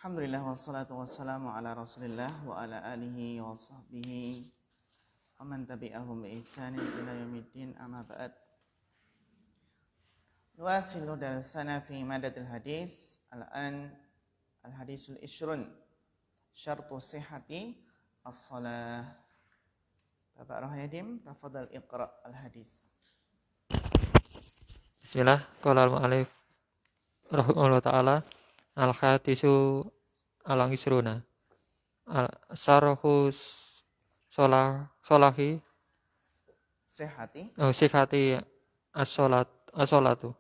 Alhamdulillah wassalatu wassalamu ala Rasulillah wa ala alihi wa sahbihi wa man tabi'ahum bi ihsanin ila yaumiddin, amma ba'd. Nuwasilu darsana fi madatil hadis al-an al-hadisul ishrun syartu sihhati as-salah. Bapak Rohyadim, tafadhal iqra al-hadis. Bismillah, qala al-mu'allif rahimahullah ta'ala al-hadisu al-isruna al-sarhus solahi sihati as-salatu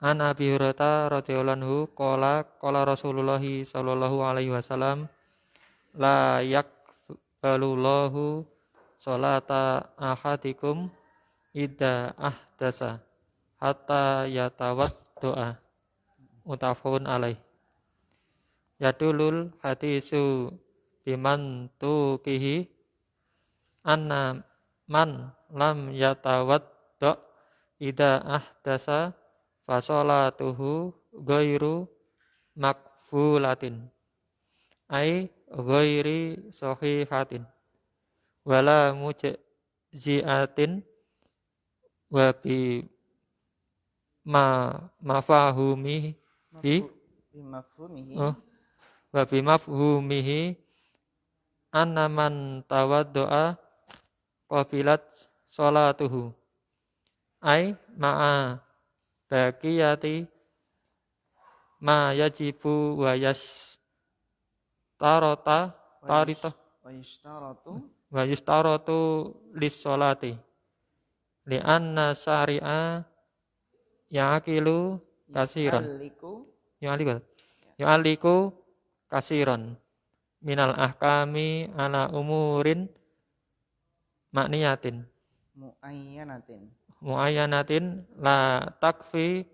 an Abi Hurairah radhiyallahu anhu qala Rasulullah sallallahu alaihi wasallam la yaqbalullahu salata ahadikum idza ahdasa hatta yatawaddoa mutafaqun alaih. Yadulul hadisu biman tuqihi anna man lam yatawaddo idza ahdasa fa sholatuhu ghairu makbulatin ai ghairi sahihatin wala mujziatin wa bi mafhumihi anna man tawaddoa qabilat sholatuhu ay ma'a baqiyati ma yajibu wa yashtaratu lis sholati li anna syari'a ya'akilu kasiran yu'aliku kasiran minal ahkami ala umurin makniyatin muayyanatin la takfi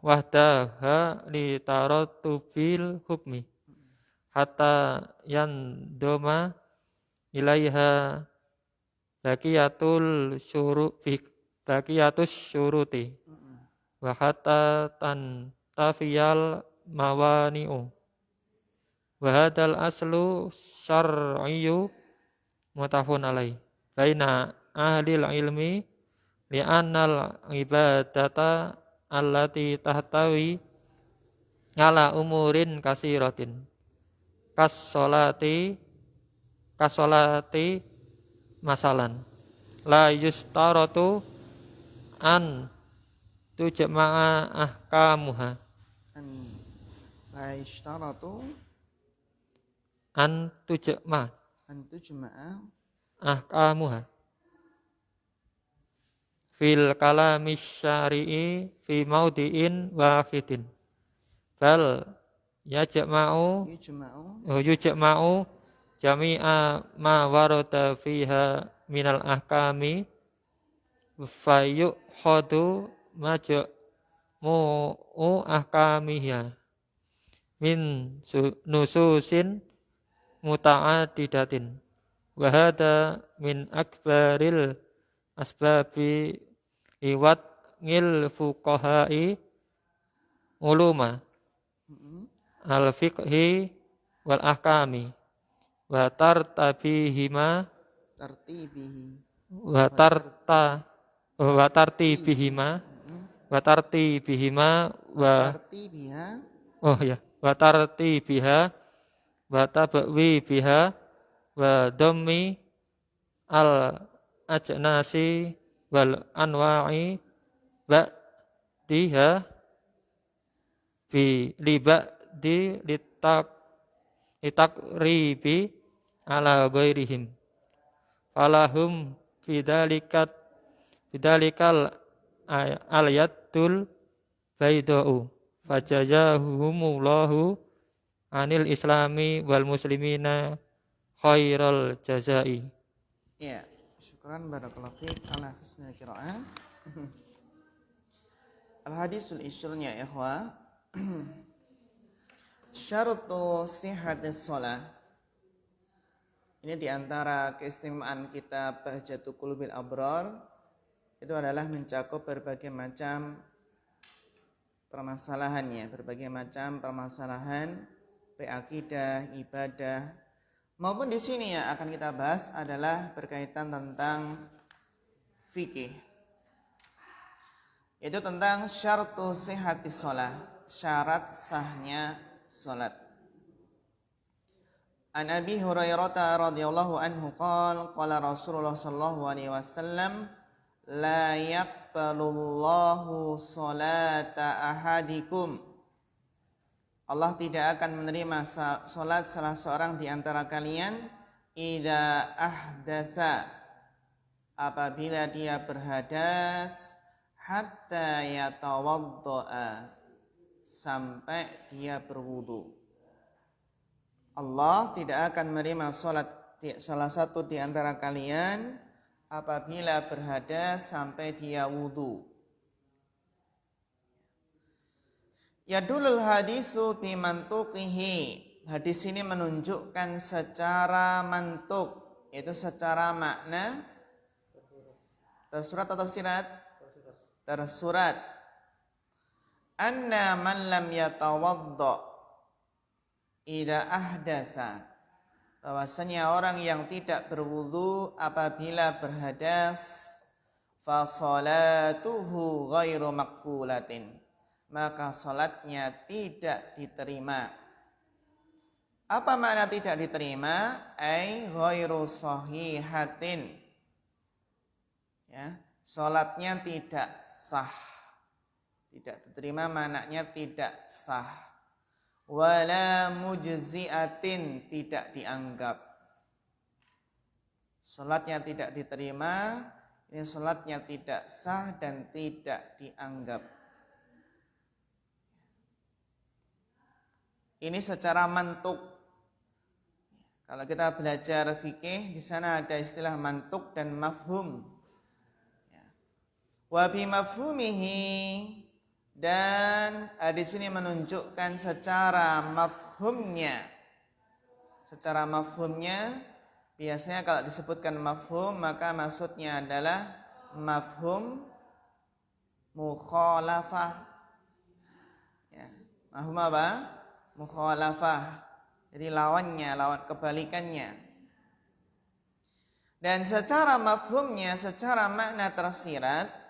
wahdaha li tarattubil hukmi hatta yandoma ilaiha baqiyatus syuruti wa hatta tantafiyal mawani'u wa hadal aslu syar'iyyu mutafaqun alaih baina ahlil ilmi li annal ibadata allati tahtawi ala umurin kasiratin kasolati masalan la yustaratu an tujma'a ahkamuha an tujma'a ahkamuha fil kalami syari'i fi maudi'in wahidin bal yujma'u jami'a ma warada fiha minal ahkami fayukhadu majmu'u ahkamiha min nususin muta'adidatin wa hada min akbaril asbabi liwat ngil fuqaha'i uluma al-fiqhi wal ahkami wa tartibihima wa tabwi biha wa dhammi al ajnasi wal anwa'i ba'diha bi liba'di litakribi ala ghairihim falahum bidalikal ayatul baidau fajazahumullahu anil islami wal muslimina khairal jazai. Ya, syukran barakallahu fiik ala husnil qiraah. Al-hadisul ishrun ya ikhwah. Syartu sihhatis shalah. Ini diantara keistimewaan kitab Bahjatul Qulubil Abrar itu adalah mencakup berbagai macam permasalahannya, berbagai macam permasalahan akidah, ibadah, maupun di sini yang akan kita bahas adalah berkaitan tentang fikih, yaitu tentang syartu sihhatis shalah, syarat sahnya salat. An Abi Hurairah radhiyallahu anhu qala Rasulullah sallallahu alaihi wasallam la yaqbalullahu salata ahadikum. Allah tidak akan menerima salat salah seorang di antara kalian idza ahdasa, apabila dia berhadas, hatta yatawaddaa, sampai dia berwudu. Allah tidak akan menerima salat salah satu di antara kalian apabila berhadas sampai dia wudu. Yadulul hadisu bi mantuqihi. Hadis ini menunjukkan secara mantuk, yaitu secara makna. Tersurat atau tersirat? Tersurat. Anna man lam yatawadda idza ahdasa, bahwasanya orang yang tidak berwudu apabila berhadas, fa salatuhu ghairu maqbulatin, maka salatnya tidak diterima. Apa makna tidak diterima? Ai ghairu sahihatin, ya, salatnya tidak sah. Tidak diterima maknanya tidak sah. Wala mujzi'atin, tidak dianggap. Salatnya tidak diterima, ini salatnya tidak sah dan tidak dianggap. Ini secara mantuk. Kalau kita belajar fikih, di sana ada istilah mantuk dan mafhum. Wa bi mafhumihi, dan di sini menunjukkan secara mafhumnya. Secara mafhumnya, biasanya kalau disebutkan mafhum maka maksudnya adalah mafhum mukhalafah. Ya, mafhum apa? Mukhalafah. Jadi lawannya, lawan kebalikannya. Dan secara mafhumnya, secara makna tersirat,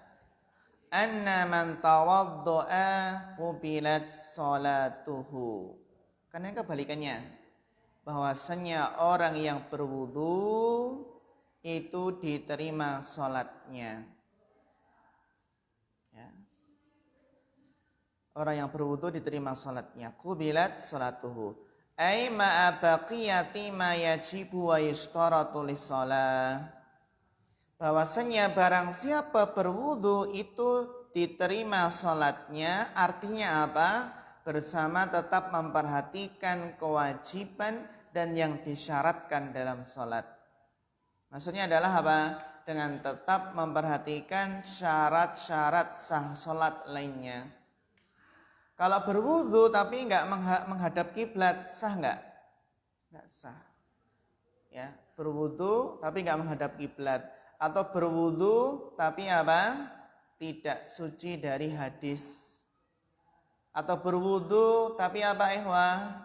anna man tawaddo'a qubilat salatuhu. Karena kebalikannya, bahwasanya orang yang berwudu itu diterima salatnya. Ya. Orang yang berwudu diterima salatnya. Qubilat salatuhu. Ai ma'a baqiyati ma yajibu wa yushtaratu lis-shalah. Bahwasanya barang siapa berwudu itu diterima salatnya, artinya apa? Bersama tetap memperhatikan kewajiban dan yang disyaratkan dalam salat. Maksudnya adalah apa? Dengan tetap memperhatikan syarat-syarat sah salat lainnya. Kalau berwudu tapi enggak menghadap kiblat, sah enggak? Enggak sah. Ya, berwudu tapi enggak menghadap kiblat. Atau berwudu tapi apa? Tidak suci dari hadis. Atau berwudu tapi apa ikhwah?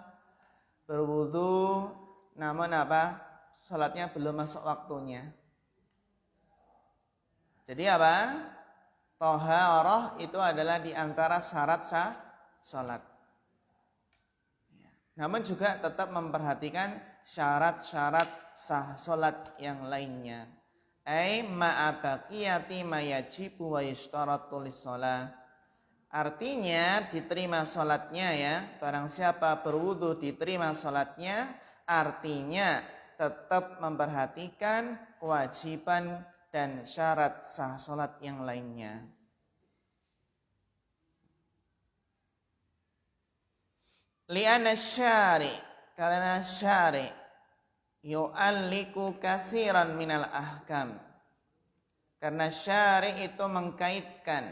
Berwudu namun apa? Salatnya belum masuk waktunya. Jadi apa? Thaharah itu adalah di antara syarat sah salat. Namun juga tetap memperhatikan syarat-syarat sah salat yang lainnya. Ai ma'a baqiyati ma yajibu wa yushtaratu lis-shalah. Artinya diterima salatnya ya, barang siapa berwudu diterima salatnya, artinya tetap memperhatikan kewajiban dan syarat sah salat yang lainnya. Li'anna syari, karena syari yu'alliku kasiran minal ahkam. Karena syari itu mengkaitkan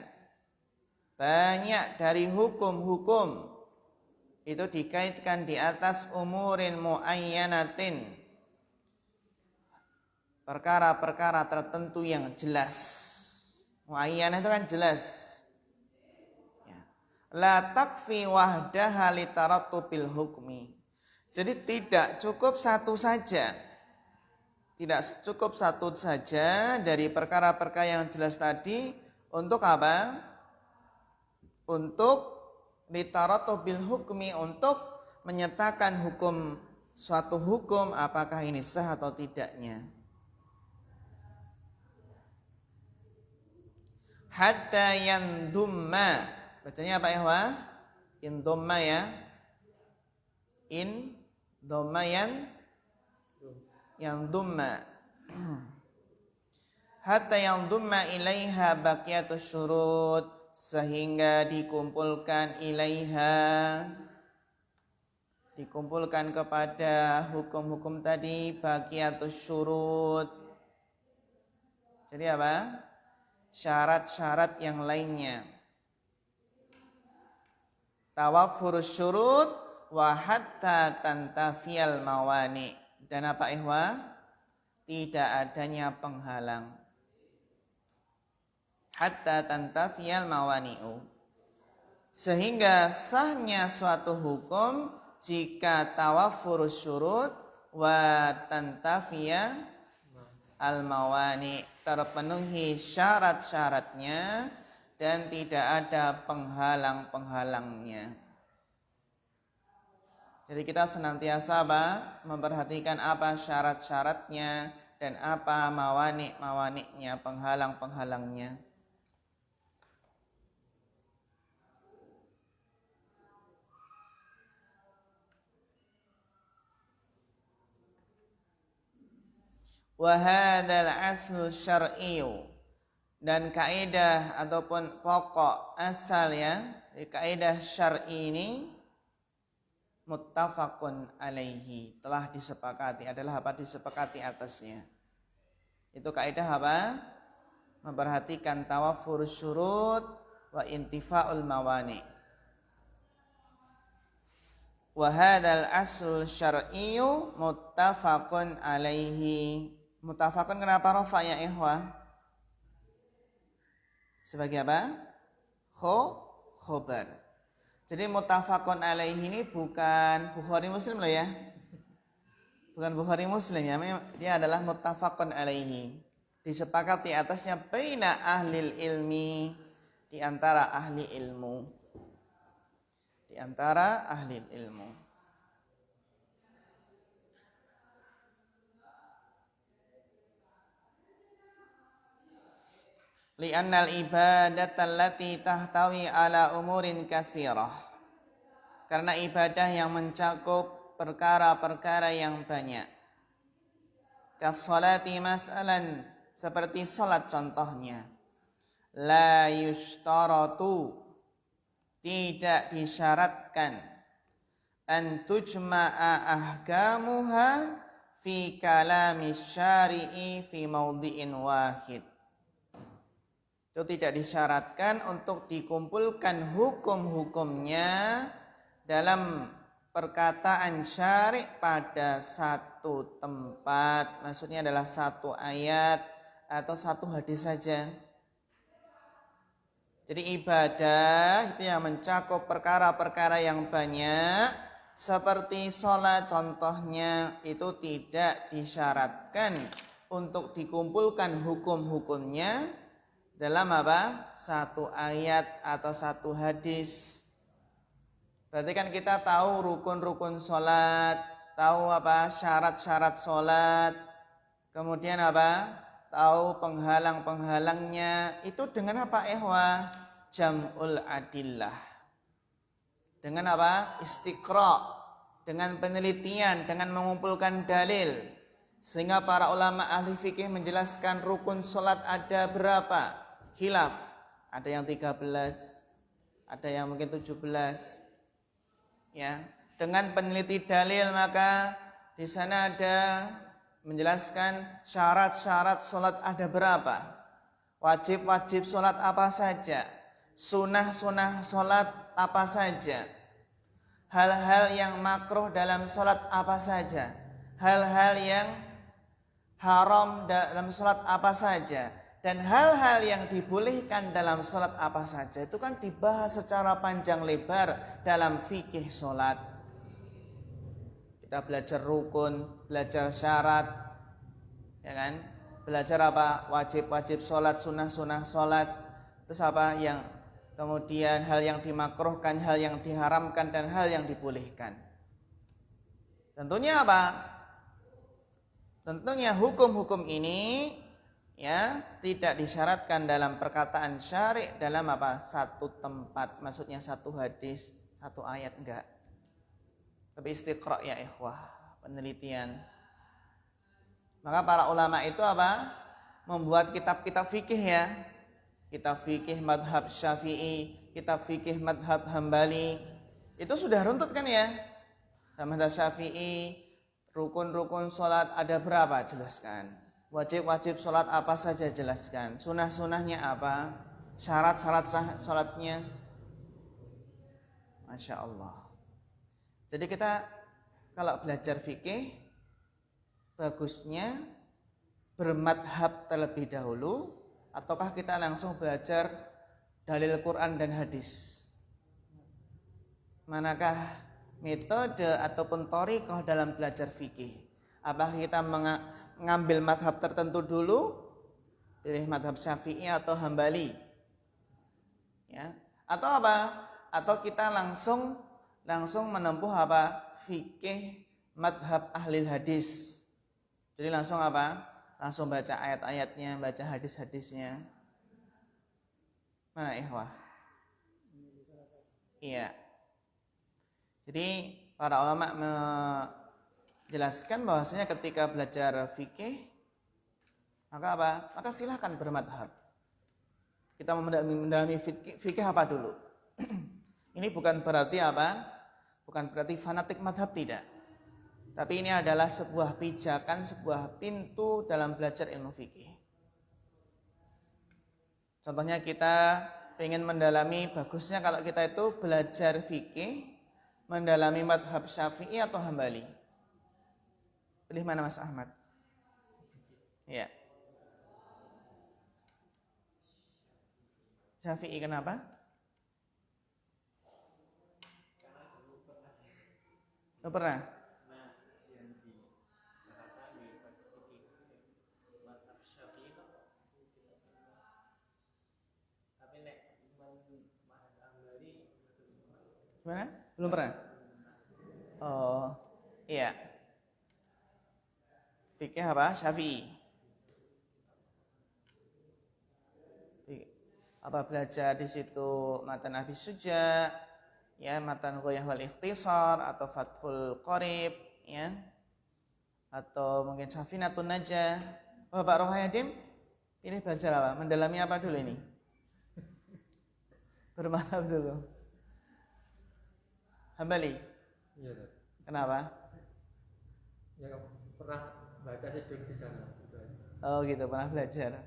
banyak dari hukum-hukum, itu dikaitkan di atas umurin muayyanatin, perkara-perkara tertentu yang jelas. Muayyanah itu kan jelas. Ya. La takfi wahdaha litarattubil hukmi. Jadi tidak cukup satu saja. Tidak cukup satu saja dari perkara-perkara yang jelas tadi untuk apa? Untuk litarattubil hukmi, untuk menyatakan hukum suatu hukum apakah ini sah atau tidaknya. Hatta yandumma. Bacanya apa ya? Indumma ya. In dhamma yandumma. Hatta yandumma ilaiha baqiyatus syurut, sehingga dikumpulkan kepada hukum-hukum tadi baqiyatus syurut. Jadi apa? Syarat-syarat yang lainnya. Tawaffurus syurut wa hatta tantafiyal mawani. Dan apa ihwa? Tidak adanya penghalang. Hatta tantafiyal mawani'u. Sehingga sahnya suatu hukum jika tawaffurus syurut wa tantafiya al mawani, terpenuhi syarat-syaratnya dan tidak ada penghalang-penghalangnya. Jadi kita senantiasa memperhatikan apa syarat-syaratnya dan apa mawani-mawani'nya, penghalang-penghalangnya. Wa hadzal aslu syar'iyyu, dan kaidah ataupun pokok asal ya, kaidah syar'i ini muttafaqun alaihi, telah disepakati, adalah apa? Disepakati atasnya. Itu kaidah apa? Memperhatikan tawaffur syurut wa intifa'ul mawani. Wa hadzal asl syar'iyyu muttafaqun alaihi. Muttafaqun kenapa rafa ya ikhwah? Sebagai apa? Khobar. Jadi muttafaqun alaihi ini bukan Bukhari Muslim loh ya. Bukan Bukhari Muslim ya. Dia adalah muttafaqun alaihi. Disepakati atasnya baina ahlil ilmi, di antara ahli ilmu. Di antara ahli ilmu. Li'annal ibadata allati tahtawi ala umurin kasirah. Karena ibadah yang mencakup perkara-perkara yang banyak. Kasolati mas'alan, seperti salat contohnya. La yushtaratu, tidak disyaratkan. An tujma'a ahkamuha fi kalami syari'i fi mawdi'in wahid. Itu tidak disyaratkan untuk dikumpulkan hukum-hukumnya dalam perkataan syari' pada satu tempat. Maksudnya adalah satu ayat atau satu hadis saja. Jadi ibadah itu yang mencakup perkara-perkara yang banyak, seperti sholat contohnya, itu tidak disyaratkan untuk dikumpulkan hukum-hukumnya dalam apa? Satu ayat atau satu hadis. Berarti kan kita tahu rukun-rukun sholat, tahu apa? Syarat-syarat sholat, kemudian apa? Tahu penghalang-penghalangnya. Itu dengan apa ikhwah? Jam'ul adillah. Dengan apa? Istiqra'. Dengan penelitian, dengan mengumpulkan dalil. Sehingga para ulama ahli fikih menjelaskan rukun sholat ada berapa? Khilaf. Ada yang 13, ada yang mungkin 17. Ya, dengan peneliti dalil maka di sana ada menjelaskan syarat-syarat sholat ada berapa, wajib-wajib sholat apa saja, sunah-sunah sholat apa saja, hal-hal yang makruh dalam sholat apa saja, hal-hal yang haram dalam sholat apa saja. Dan hal-hal yang dibolehkan dalam sholat apa saja itu kan dibahas secara panjang lebar dalam fikih sholat. Kita belajar rukun, belajar syarat, ya kan? Belajar apa? Wajib-wajib sholat, sunnah-sunnah sholat. Terus apa yang kemudian hal yang dimakruhkan, hal yang diharamkan, dan hal yang dibolehkan. Tentunya apa? Tentunya hukum-hukum ini ya tidak disyaratkan dalam perkataan syari' dalam apa? Satu tempat, maksudnya satu hadis, satu ayat, enggak. Tapi istiqra' ya ikhwah, penelitian. Maka para ulama itu apa? Membuat kitab-kitab fikih ya. Kitab fikih madhab Syafi'i, kitab fikih madhab Hambali. Itu sudah runtut kan ya? Dalam madhab Syafi'i, rukun-rukun sholat ada berapa? Jelaskan. Wajib-wajib sholat apa saja? Jelaskan. Sunnah-sunnahnya apa? Syarat-syarat sholatnya. Masya Allah. Jadi kita kalau belajar fikih, bagusnya bermadhab terlebih dahulu, ataukah kita langsung belajar dalil Quran dan hadis? Manakah metode ataupun thariqah dalam belajar fikih? Apakah kita mengambil madhab tertentu dulu, pilih madhab Syafi'i atau Hambali, ya? Atau apa? Atau kita langsung menempuh apa? Fikih madhab ahli hadis. Jadi langsung apa? Langsung baca ayat-ayatnya, baca hadis-hadisnya. Mana ikhwah? Iya. Jadi para ulama menjelaskan bahwasanya ketika belajar fikih, maka apa? Maka silahkan bermadhab. Kita mendalami fikih apa dulu? Ini bukan berarti apa? Bukan berarti fanatik madhab, tidak. Tapi ini adalah sebuah pijakan, sebuah pintu dalam belajar ilmu fikih. Contohnya kita ingin mendalami, bagusnya kalau kita itu belajar fikih, mendalami madhab Syafi'i atau Hambali. Pilih mana Mas Ahmad? Ya. Syafi'i kenapa? Lo pernah? Gimana? Belum pernah? Oh, iya. Fikih apa? Syafi'i. Apa belajar di situ matan Abi Suja, ya, matan Ghayah wal Ikhtisar atau Fathul Qorib, ya, atau mungkin Safinatun Najah. Bapak Rohayadim, ini belajar apa? Mendalami apa dulu ini? Bermadhab dulu. Hambali? Iya. Kenapa? Ya pernah baca sidul di sana. Oh gitu, pernah belajar.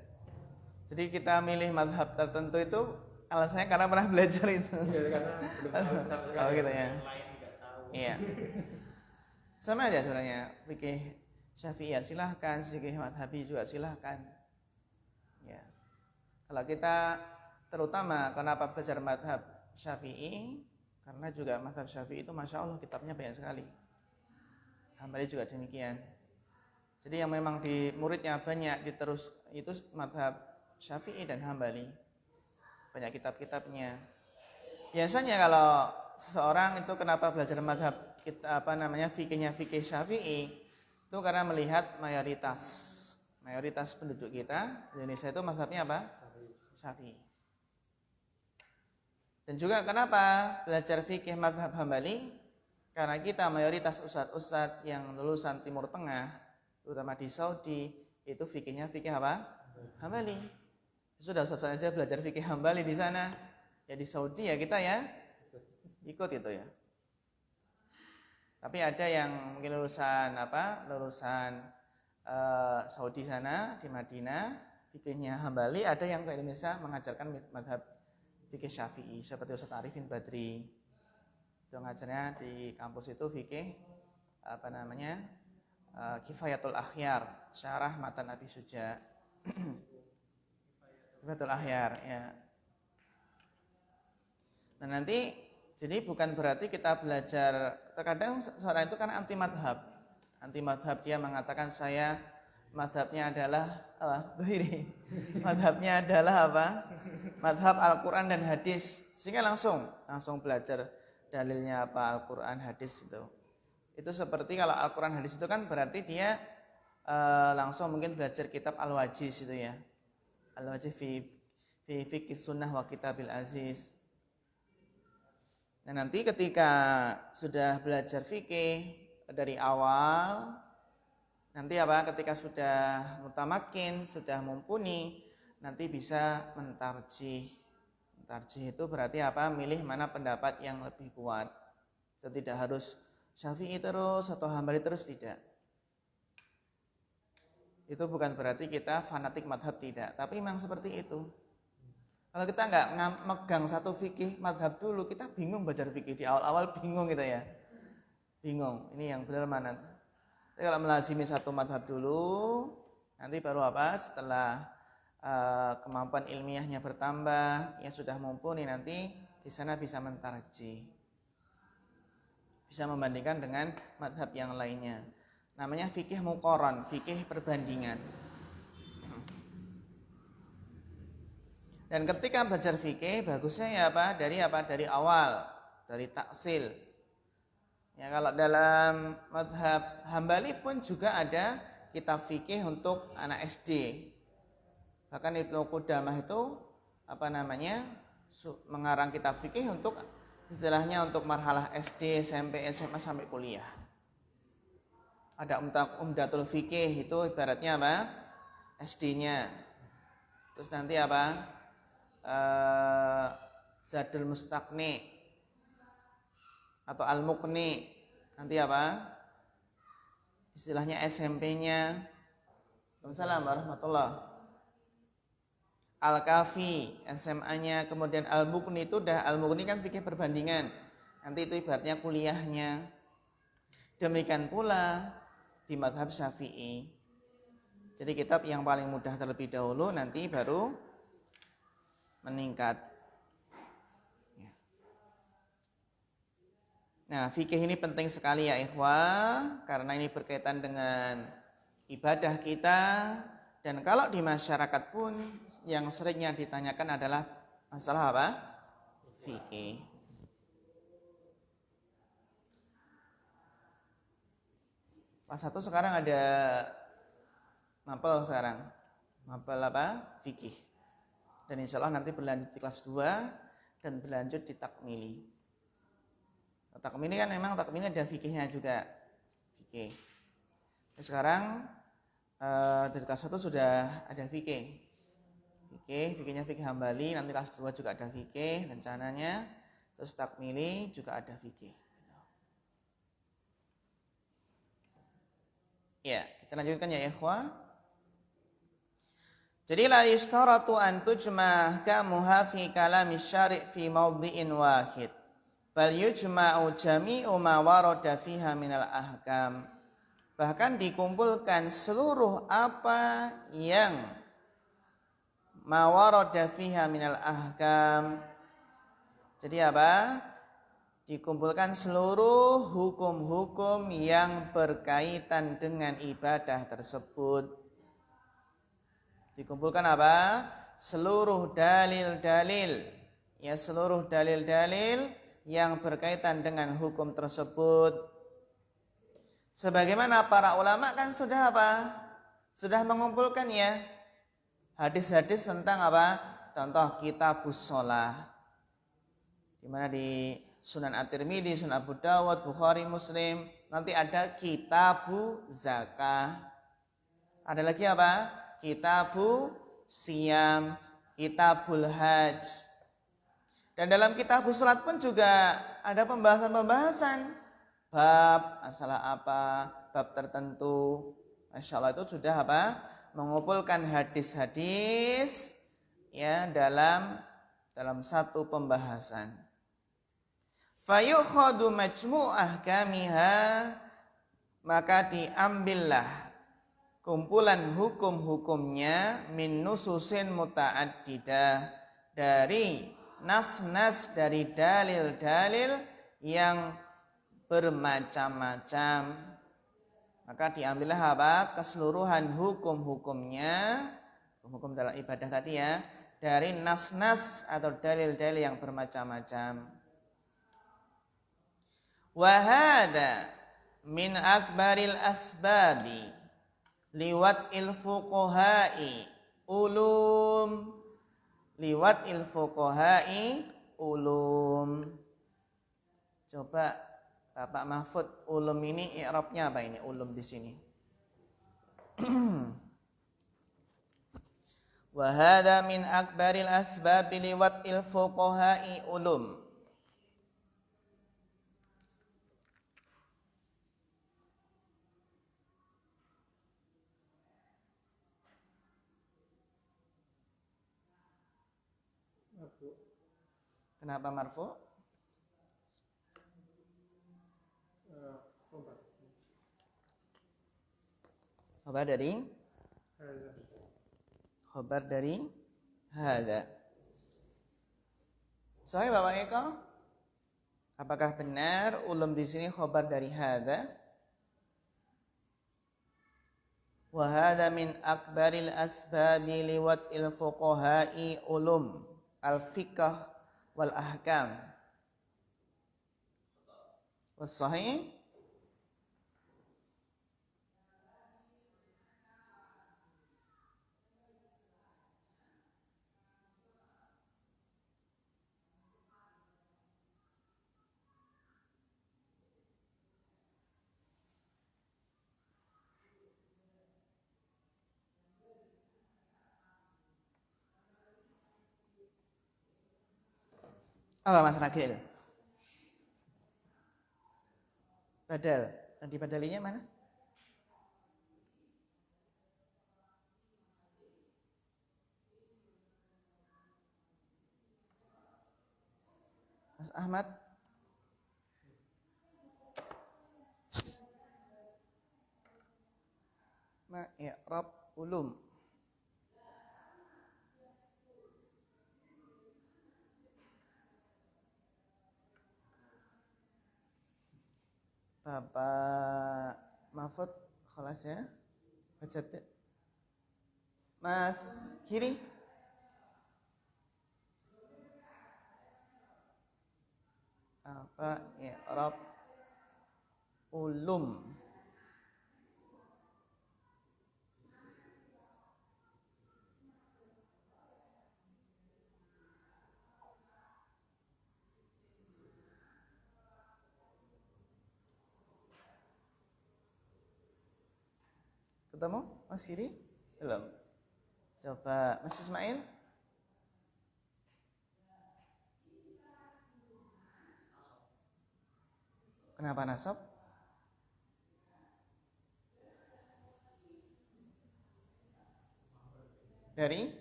Jadi kita milih madhab tertentu itu alasannya karena pernah belajar itu. Iya, karena belum tahu sama sekali. Oh gitu ya. Lain enggak tahu. Iya. Sama aja sebenarnya. Fikih Syafi'iyah silahkan, fikih madhabi juga silahkan. Ya. Kalau kita terutama kenapa belajar madhab Syafi'i, karena juga madhab Syafi'i itu Masya Allah kitabnya banyak sekali. Hambali juga demikian. Jadi yang memang di muridnya banyak diterus itu madhab Syafi'i dan Hambali. Banyak kitab-kitabnya. Biasanya kalau seseorang itu kenapa belajar madhab kita fikihnya fikih Syafi'i, itu karena melihat mayoritas penduduk kita di Indonesia itu madhabnya apa? Syafi'i. Dan juga kenapa belajar fikih madhab Hambali? Karena kita mayoritas ustadz-ustadz yang lulusan Timur Tengah, terutama di Saudi, itu fikihnya fikih apa? Hambali. Sudah ustadz saja belajar fikih Hambali di sana. Ya di Saudi ya kita ya ikut itu ya. Tapi ada yang mungkin lulusan Saudi sana di Madinah, fikihnya Hambali, ada yang ke Indonesia mengajarkan madhab fikih Syafi'i seperti Ustaz Arifin Badri. Itu ngajarnya di kampus itu fikih Kifayatul Akhyar, syarah matan Abi Suja. Sifatul Ahyar ya. Nah nanti jadi bukan berarti kita belajar, terkadang seorang itu kan anti madhab. Anti madhab, dia mengatakan saya madhabnya adalah apa? Ini madhabnya adalah apa? Madhab Al-Quran dan hadis. Sehingga langsung belajar dalilnya apa, Al-Quran, hadis itu. Itu seperti kalau Al-Quran, hadis itu kan berarti dia langsung mungkin belajar kitab Al-Wajiz itu ya. Al-Wajiz fi fiqh sunnah wa kitabil aziz. Nah nanti ketika sudah belajar fikih dari awal, nanti apa? Ketika sudah mutamakin, sudah mumpuni, nanti bisa mentarjih. Mentarjih itu berarti apa? Milih mana pendapat yang lebih kuat. Itu tidak harus Syafi'i terus atau Hambali terus, tidak. Itu bukan berarti kita fanatik madhab, tidak. Tapi memang seperti itu. Kalau kita nggak megang satu fikih madhab dulu, kita bingung belajar fikih. Di awal-awal bingung gitu ya. Bingung, ini yang benar mana. Tapi kalau melazimi satu madhab dulu, nanti baru apa? Setelah kemampuan ilmiahnya bertambah, ya sudah mumpuni, nanti di sana bisa mentarjih. Bisa membandingkan dengan madhab yang lainnya. Namanya fikih muqaran, fikih perbandingan. Dan ketika belajar fikih, bagusnya ya apa? Dari awal, dari taksil. Ya, kalau dalam mazhab Hambali pun juga ada kitab fikih untuk anak SD. Bahkan Ibnu Qudamah itu mengarang kitab fikih untuk istilahnya untuk marhalah SD, SMP, SMA sampai kuliah. Ada Umdatul Fikih, itu ibaratnya apa? SD-nya. Terus nanti apa? Zadul Mustaqni atau Al-Muqni, nanti apa? Istilahnya SMP-nya. Waalaikumsalam warahmatullahi. Al-Kafi, SMA-nya, kemudian Al-Muqni itu Al-Muqni kan fikih perbandingan. Nanti itu ibaratnya kuliahnya. Demikian pula di mazhab Syafi'i. Jadi kitab yang paling mudah terlebih dahulu, nanti baru meningkat. Nah, fikih ini penting sekali ya ikhwah, karena ini berkaitan dengan ibadah kita. Dan kalau di masyarakat pun yang seringnya ditanyakan adalah masalah apa? Fikih. Kelas 1 sekarang ada mapel sekarang. Mapel apa? Fikih. Dan insya Allah nanti berlanjut di kelas 2 dan berlanjut di takmili. Takmili kan memang takmili ada fikihnya juga. Fikih. Sekarang dari kelas 1 sudah ada fikih. Fikihnya fikih Hambali, nanti kelas 2 juga ada fikih rencananya. Terus takmili juga ada fikih. Ya, kita lanjutkan ya ikhwah. Jadi la yustaratu an tujma kamuha fi kalami syari' fi mawdhi'in wahid. Bal yujma'u jami'u ma warada fiha minal ahkam. Bahkan dikumpulkan seluruh apa yang ma warada fiha minal ahkam. Jadi apa? Dikumpulkan seluruh hukum-hukum yang berkaitan dengan ibadah tersebut. Dikumpulkan apa? Seluruh dalil-dalil. Ya, seluruh dalil-dalil yang berkaitan dengan hukum tersebut. Sebagaimana para ulama kan sudah apa? Sudah mengumpulkan ya hadis-hadis tentang apa? Contoh kitabus shalah. Di mana di Sunan At-Tirmidzi, Sunan Abu Dawud, Bukhari, Muslim, nanti ada kitabu zakah. Ada lagi apa? Kitabu siyam, kitabul hajj. Dan dalam kitabus salat pun juga ada pembahasan-pembahasan. Bab, masalah apa, bab tertentu. Masya Allah itu sudah apa? Mengumpulkan hadis-hadis ya dalam satu pembahasan. Fayukhadu majmu'ah kamiha, maka diambillah kumpulan hukum-hukumnya min nususin muta'addidah, dari nas-nas, dari dalil-dalil yang bermacam-macam. Maka diambillah apa? Keseluruhan hukum-hukumnya, hukum dalam ibadah tadi ya, dari nas-nas atau dalil-dalil yang bermacam-macam. Wa hada min akbaril asbabi liwat'il fuqaha'i ulum, liwat'il fuqaha'i ulum. Coba Bapak Mahfud, ulum ini i'rabnya apa ini? Ulum di sini. Wa hadza min akbaril asbab liwat'il fuqaha'i ulum. Kenapa marfu? Khabar dari hadza. Sahih Bapak Eko? Apakah benar ulum di sini khabar dari hadza? Wa hadza min akbaril asbabi liwat'il fuqaha'i ulum al-fiqh wal ahkam. Was sahih? Apa Mas Ragil? Badal. Dan dibadalinya mana? Mas Ahmad? Ma i'rab ulum. Bapak Mahfud khalas ya. Baca Mas Kiri. Apa i'rab ulum? Ketemu Mas Kiri? Belum. Coba Mas Ismail. Kenapa nasab? Dari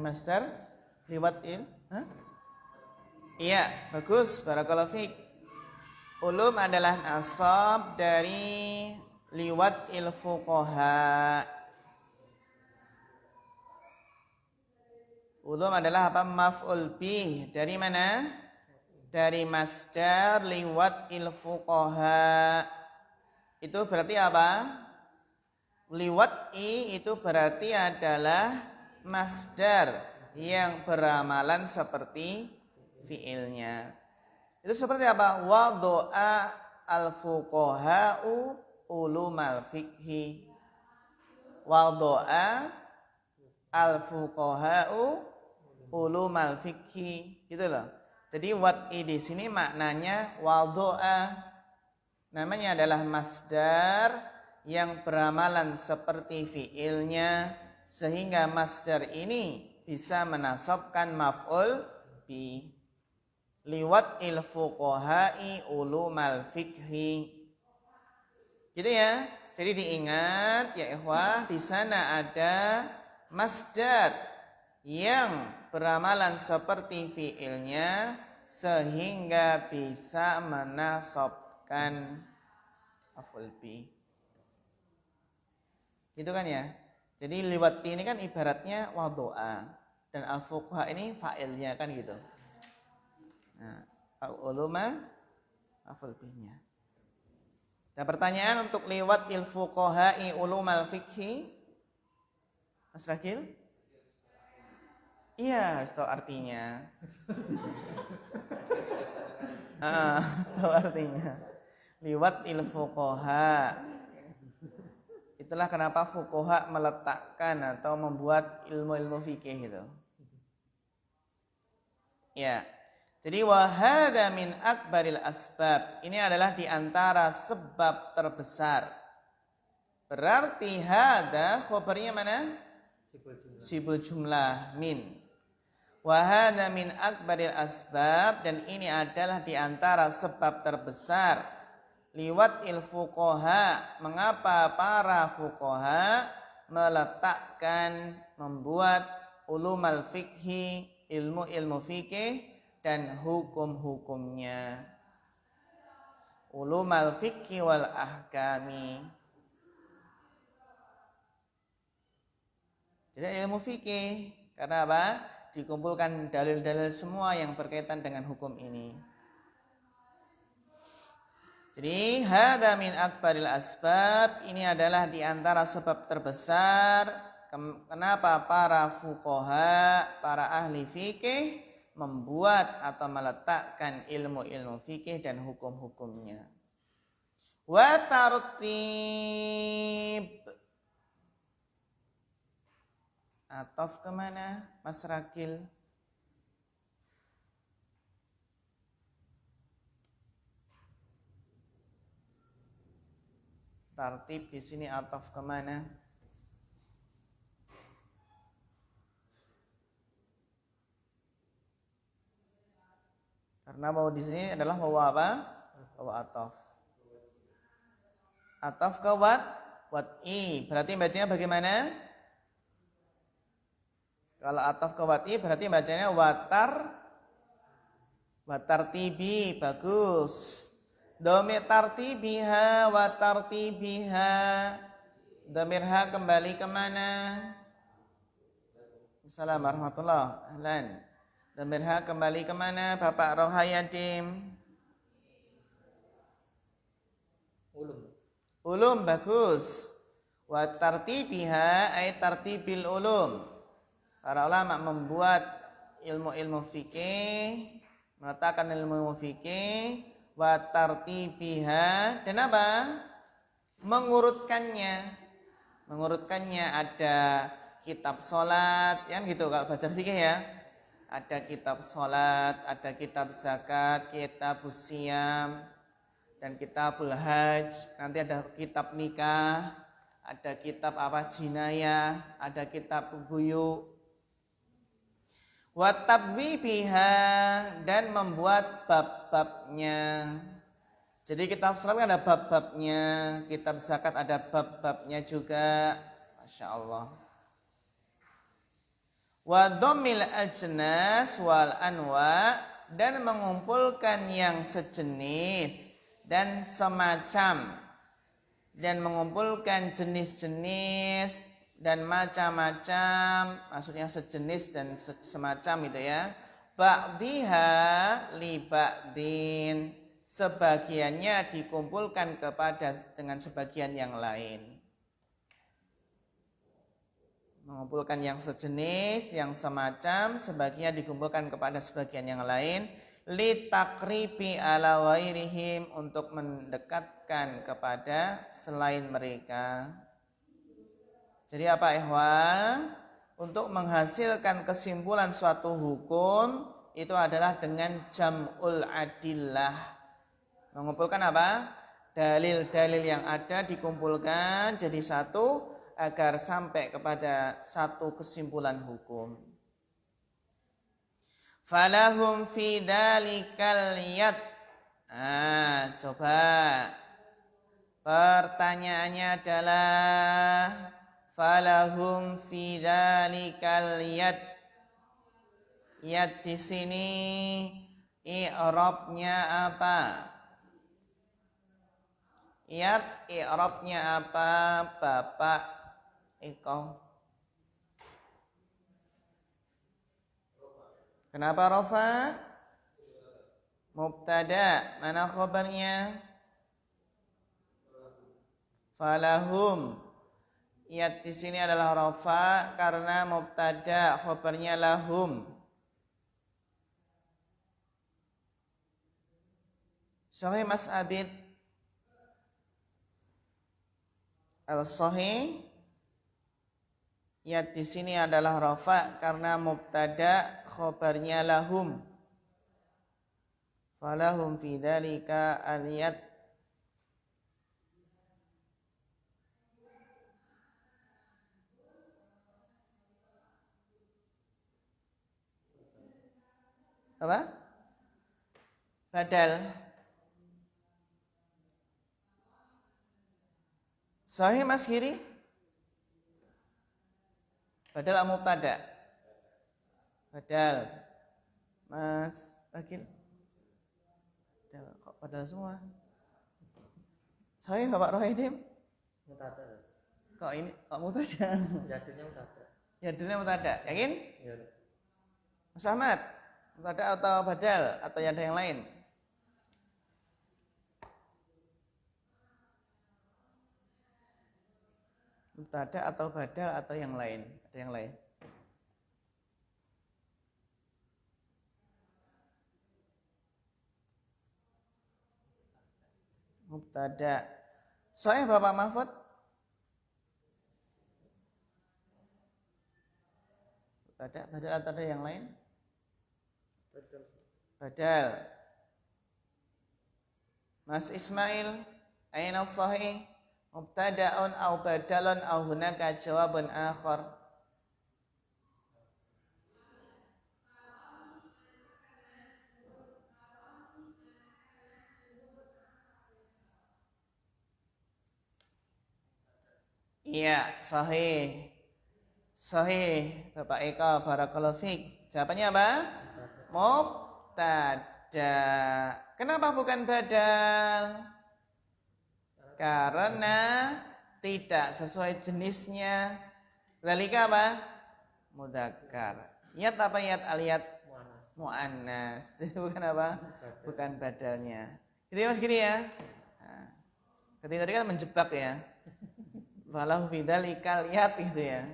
masdar liwat'il. Iya, bagus. Barakallahu fiik. Ulum adalah nasab dari liwat'il fuqaha. Ulum adalah apa? Maf'ul bih. Dari mana? Dari masdar liwat'il fuqaha. Itu berarti apa? Liwat'i itu berarti adalah masdar yang beramalan seperti fiilnya. Itu seperti apa? Wadu'a al-fuqaha'u ulumal fiqhi. Wadu'a al-fuqaha'u ulumal fiqhi. Gitu loh. Jadi wat'i di sini maknanya wadu'a. Namanya adalah masdar yang beramalan seperti fiilnya, sehingga masdar ini bisa menasabkan maf'ul bi. Liwat'il fuqaha'i ulumal fiqhi. Gitu ya. Jadi diingat ya ikhwah, di sana ada masdar yang beramalan seperti fiilnya, sehingga bisa menasabkan maf'ul bi. Gitu kan ya? Jadi liwati ini kan ibaratnya wadu'a dan al-fuqaha ini fa'ilnya kan gitu. Nah, uluma maf'ul bihnya. Nah, pertanyaan untuk liwatil fuqaha'i ulumal fikhi. Mas Ragil? Iya, harus tahu artinya. Harus tahu artinya. Liwatil fuqaha. Itulah kenapa fuqaha meletakkan atau membuat ilmu-ilmu fikih itu. Ya. Jadi wahada min akbaril asbab. Ini adalah di antara sebab terbesar. Berarti hada khobarnya mana? Sibul jumlah min. Wahada min akbaril asbab, dan ini adalah di antara sebab terbesar. Liwat il fuqaha, mengapa para fuqaha meletakkan, membuat ulumal fikhi, ilmu-ilmu fikih dan hukum-hukumnya. Ulumal fikhi wal ahkami. Jadi ilmu fikih, karena apa? Dikumpulkan dalil-dalil semua yang berkaitan dengan hukum ini. Jadi hadza min akbaril asbab, ini adalah di antara sebab terbesar kenapa para fuqaha, para ahli fikih membuat atau meletakkan ilmu-ilmu fikih dan hukum-hukumnya. Wa tartib. Ataf kemana, Mas Rakil? Tartib di sini ataf kemana? Karena bahwa di sini adalah bahwa apa? Bahwa ataf. Ataf ke wat'i. Berarti bacanya bagaimana? Kalau ataf ke wat'i berarti bacanya watartibi. Bagus. Dhamir tartibiha wa tartibiha. Dhamir ha kembali kemana? Assalamualaikum warahmatullahi wabarakatuh. Dhamir ha kembali kemana Bapak Rohayadim? Ulum, bagus. Wa tartibiha ay tartibil ulum. Para ulama membuat ilmu-ilmu fikih, meletakkan ilmu fikih, wa tartibiha, dan apa? Mengurutkannya ada kitab salat, ya gitu kalau baca fikih ya. Ada kitab salat, ada kitab zakat, kitab siyam, dan kitabul hajj. Nanti ada kitab nikah, ada kitab apa jinayah, ada kitab buyu. Wa tabwibiha, dan membuat bab-babnya. Jadi kitab salat ada bab-babnya, kitab zakat ada bab-babnya juga. Masya Allah. Wa dhammil ajnas wal anwa, dan mengumpulkan yang sejenis dan semacam, dan mengumpulkan jenis-jenis dan macam-macam, maksudnya sejenis dan semacam itu ya. Ba'diha li ba'din, sebagiannya dikumpulkan kepada dengan sebagian yang lain. Mengumpulkan yang sejenis, yang semacam, sebagiannya dikumpulkan kepada sebagian yang lain. Li takribi ala wairihim, untuk mendekatkan kepada selain mereka. Jadi apa ikhwan? Untuk menghasilkan kesimpulan suatu hukum itu adalah dengan jam'ul adillah. Mengumpulkan apa? Dalil-dalil yang ada dikumpulkan jadi satu agar sampai kepada satu kesimpulan hukum. Falahum fi dalikal yad. Coba pertanyaannya adalah falahum fi dzalikal yad. Yad di sini I'rabnya apa? Iyat, i'rabnya apa, Bapak Eko? Kenapa rafa? Mubtada. Mana khabarnya? Falahum. Iyat di sini adalah rafa karena mubtada, khabarnya lahum. Sahih Mas Abid. Al-sahih. Iyat di sini adalah rafa karena mubtada, khabarnya lahum. Falahum fi dzalika al-yad. Apa? Badal. Sahih Mas Hiri? Badal atau mubtada? Badal. Mas Akil? Kok badal semua? Sahih Bapak Rohaidim? Mutada. Kok ini? Kok mubtada? Jadinya mutada. Yadulnya mubtada. Yakin? Ya. Mas Ahmad? Mubtada atau badal? Atau ada yang lain? Mubtada atau badal atau yang lain? Ada yang lain? Mubtada. Sahih Bapak Mahfud? Mubtada, badal atau ada yang lain? Betul. Badal. Mas Ismail, aina sahih? Mubtada'un au badalun au hunaka jawabun akhar. Iya, sahih. Sahih, Bapak Eka, barakallahu fiik. Jawabannya apa? Mubtada. Kenapa bukan badal? Karena tidak sesuai jenisnya. Dzalika apa? Mudzakkar. Yat apa yat aliyat? Muannas. Muannas. Bukan apa? Bukan badalnya. Gitu ya Mas gini ya. Nah, ketika tadi kan menjebak ya. Falahu fi dzalikal yat gitu ya.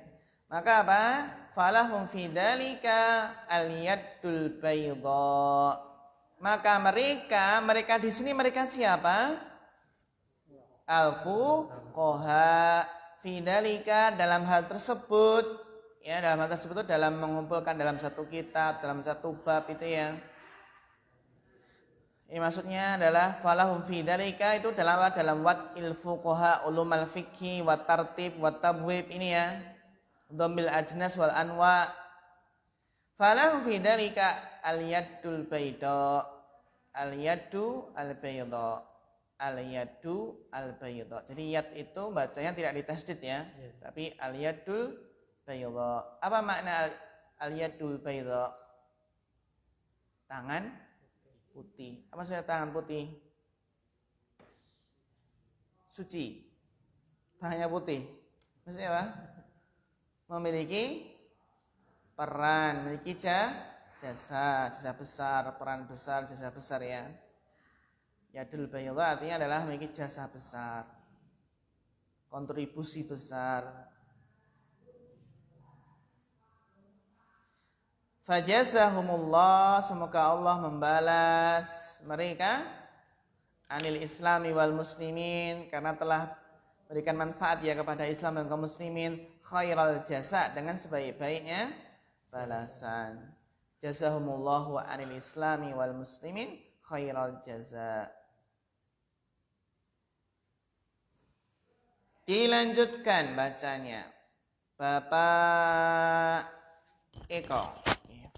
Maka apa? Falahum fi dzalika al-yaddul baydha. Maka mereka di sini mereka siapa? Al-fuqaha fi dzalika dalam hal tersebut. Ya, dalam hal tersebut itu dalam mengumpulkan dalam satu kitab, dalam satu bab itu ya. Ini maksudnya adalah falahum fi dzalika itu dalam wad'il fuqaha ulumal fiqhi wa tartib wa tabwib ini ya. Dhammil ajnas wal anwa. Falahum fi dzalika al-yaddul bayda. Al-yaddu al-bayda. Al-yaddu al-bayda. Jadi yad itu bacanya tidak ditasydid ya, tapi al-yaddul bayda. Apa makna al-yaddul bayda? Tangan putih. Apa maksudnya tangan putih? Suci. Tangannya putih. Maksudnya apa? Memiliki peran, memiliki jasa besar, peran besar, jasa besar ya. Yadul bayda artinya adalah memiliki jasa besar, kontribusi besar. Fajazahumullah, semoga Allah membalas mereka anil islami wal muslimin, karena telah berikan manfaat ya kepada Islam dan kaum muslimin, khairal jasa, dengan sebaik-baiknya balasan. Jazahumullahu anil islami wal muslimin khairal jaza. Dilanjutkan bacanya. Bapak Eko,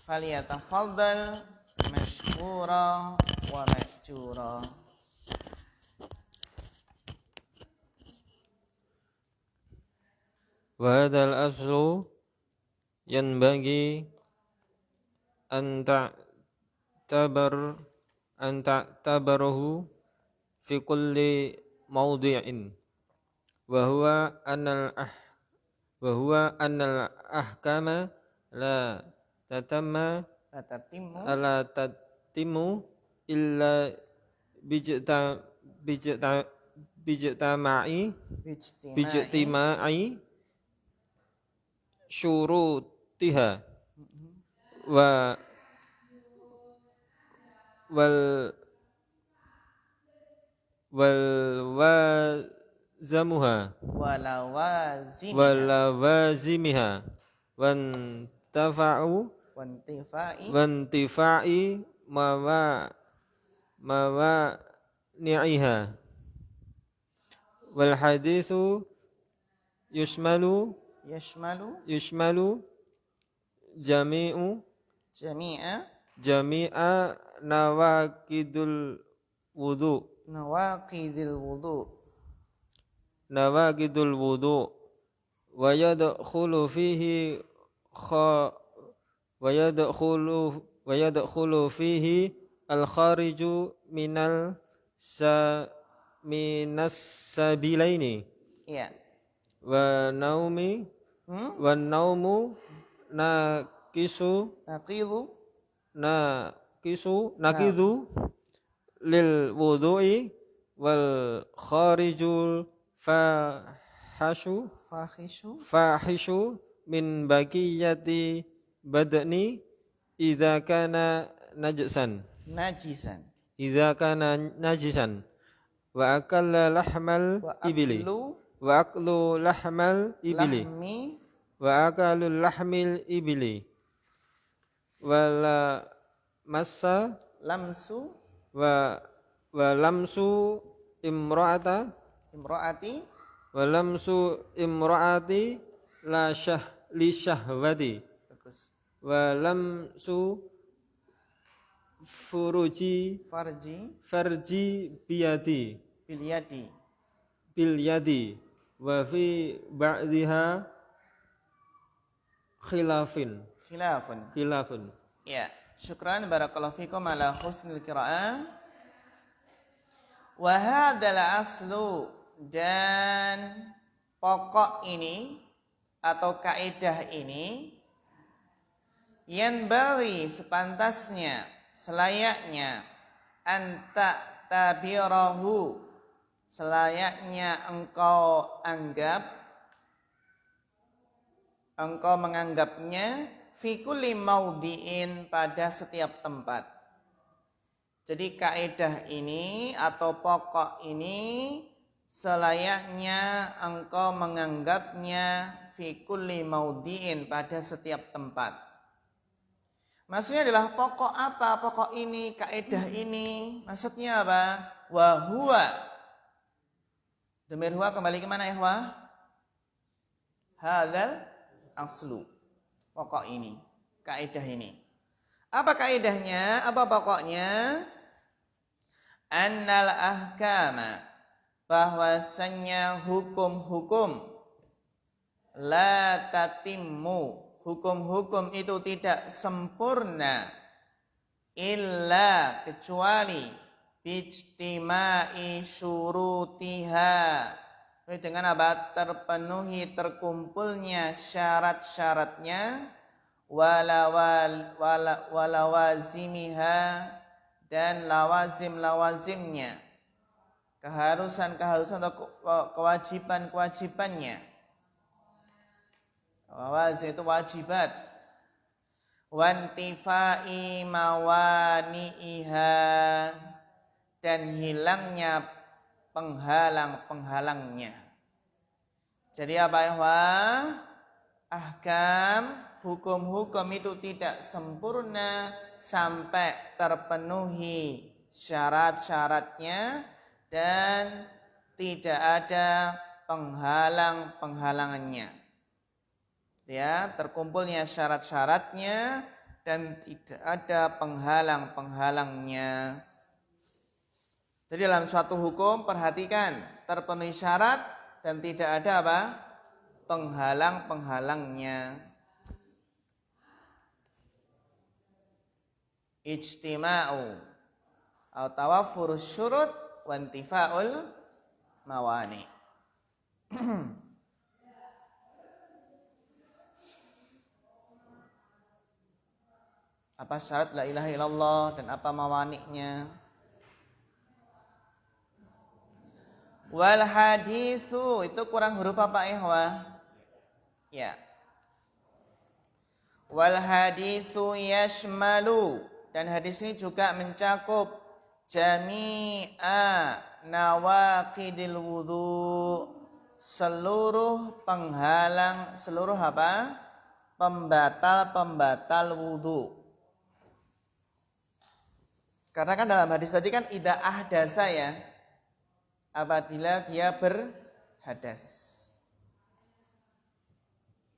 falyatafaddal mashkura wa ma'jura. وهذا الأصل ينبغي أن تعتبره في كل موضع وهو أن الأحكام لا تتم إلا باجتماع شروطها ولوازمها وانتفاع موانعها والحديث يشمل جميع نواقض الوضوء ويدخل فيه الخارج من السبيلين والنوم ناقض للوضوء والخارج فاحش من بقية بدني إذا كان نجسا وأكل لحم الإبل ولا مس ولمس امرأة لشهوة ولمس فرجي باليد وفي بعضها خلاف. Ya, syukran barakallahu fikum ala husnil qiraah. Wa hadzal aslu, dan pokok ini atau kaidah ini yanbaghi, sepantasnya, selayaknya, anta tabirahu, selayaknya engkau menganggapnya fi kulli maudhi'in, pada setiap tempat. Jadi kaidah ini atau pokok ini selayaknya engkau menganggapnya fi kulli maudhi'in, pada setiap tempat. Maksudnya adalah pokok apa? Pokok ini, kaidah ini, maksudnya apa? Wa huwa. Dhamir huwa kembali ke mana ya, Ikhwah? Hadzal aslu. Pokok ini, kaidah ini. Apa kaidahnya? Apa pokoknya? Annal ahkama, bahwasannya hukum-hukum, la tatimmu, hukum-hukum itu tidak sempurna, illa, kecuali, bijtima'i syurutiha, dengan apa? Terpenuhi, terkumpulnya syarat-syaratnya, walawazimiha, dan lawazim-lawazimnya, keharusan-keharusan atau kewajiban-kewajibannya. Lawazim itu wajibat. Wantifai mawani'iha, dan hilangnya penghalang-penghalangnya. Jadi apa ya? Ahkam, hukum-hukum itu tidak sempurna sampai terpenuhi syarat-syaratnya dan tidak ada penghalang-penghalangannya. Ya, terkumpulnya syarat-syaratnya dan tidak ada penghalang-penghalangnya. Jadi dalam suatu hukum perhatikan, terpenuhi syarat dan tidak ada apa? Penghalang-penghalangnya. ijtima'u atau tawaffurus syurut wa intifa'ul mawani. Apa syarat la ilaha illallah dan apa mawani'nya? Wal hadisu itu kurang huruf apa ikhwah? Ya. Wal hadisu yashmalu dan hadis ini juga mencakup jami'a nawaqidil wudu, seluruh penghalang, seluruh apa? Pembatal-pembatal wudu. Karena kan dalam hadis tadi kan idza ahdasa ya, apabila dia berhadas.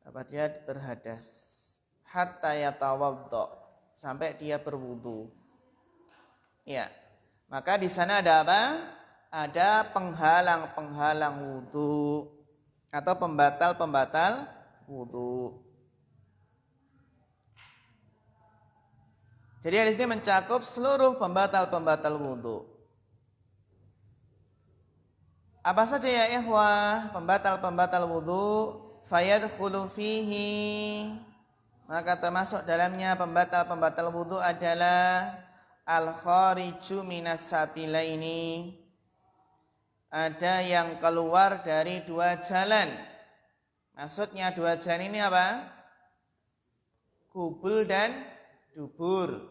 Apabila berhadas hatta yatawaddo, sampai dia berwudu. Ya. Maka di sana ada apa? Ada penghalang-penghalang wudu atau pembatal-pembatal wudu. Jadi hadis ini mencakup seluruh pembatal-pembatal wudu. Apa saja ya ikhwah pembatal-pembatal wudu? Fayadkhulu fihi, maka termasuk dalamnya pembatal-pembatal wudu adalah al-khariju minas sabilaini, ada yang keluar dari dua jalan. Maksudnya dua jalan ini apa? Kubul dan dubur.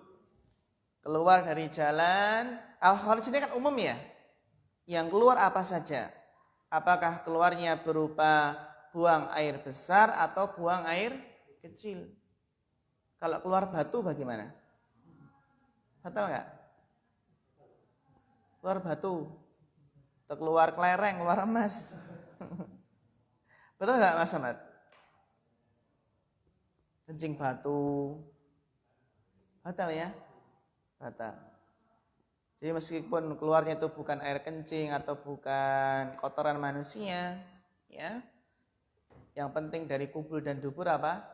Keluar dari jalan. Al-kharij ini kan umum ya. Yang keluar apa saja? Apakah keluarnya berupa buang air besar atau buang air kecil? Kalau keluar batu bagaimana? Batal enggak? Keluar batu atau keluar kelereng, keluar emas? Betul enggak Mas Ahmad? Kencing batu batal ya? Batal. Jadi meskipun keluarnya itu bukan air kencing atau bukan kotoran manusia, ya, yang penting dari kubul dan dubur apa?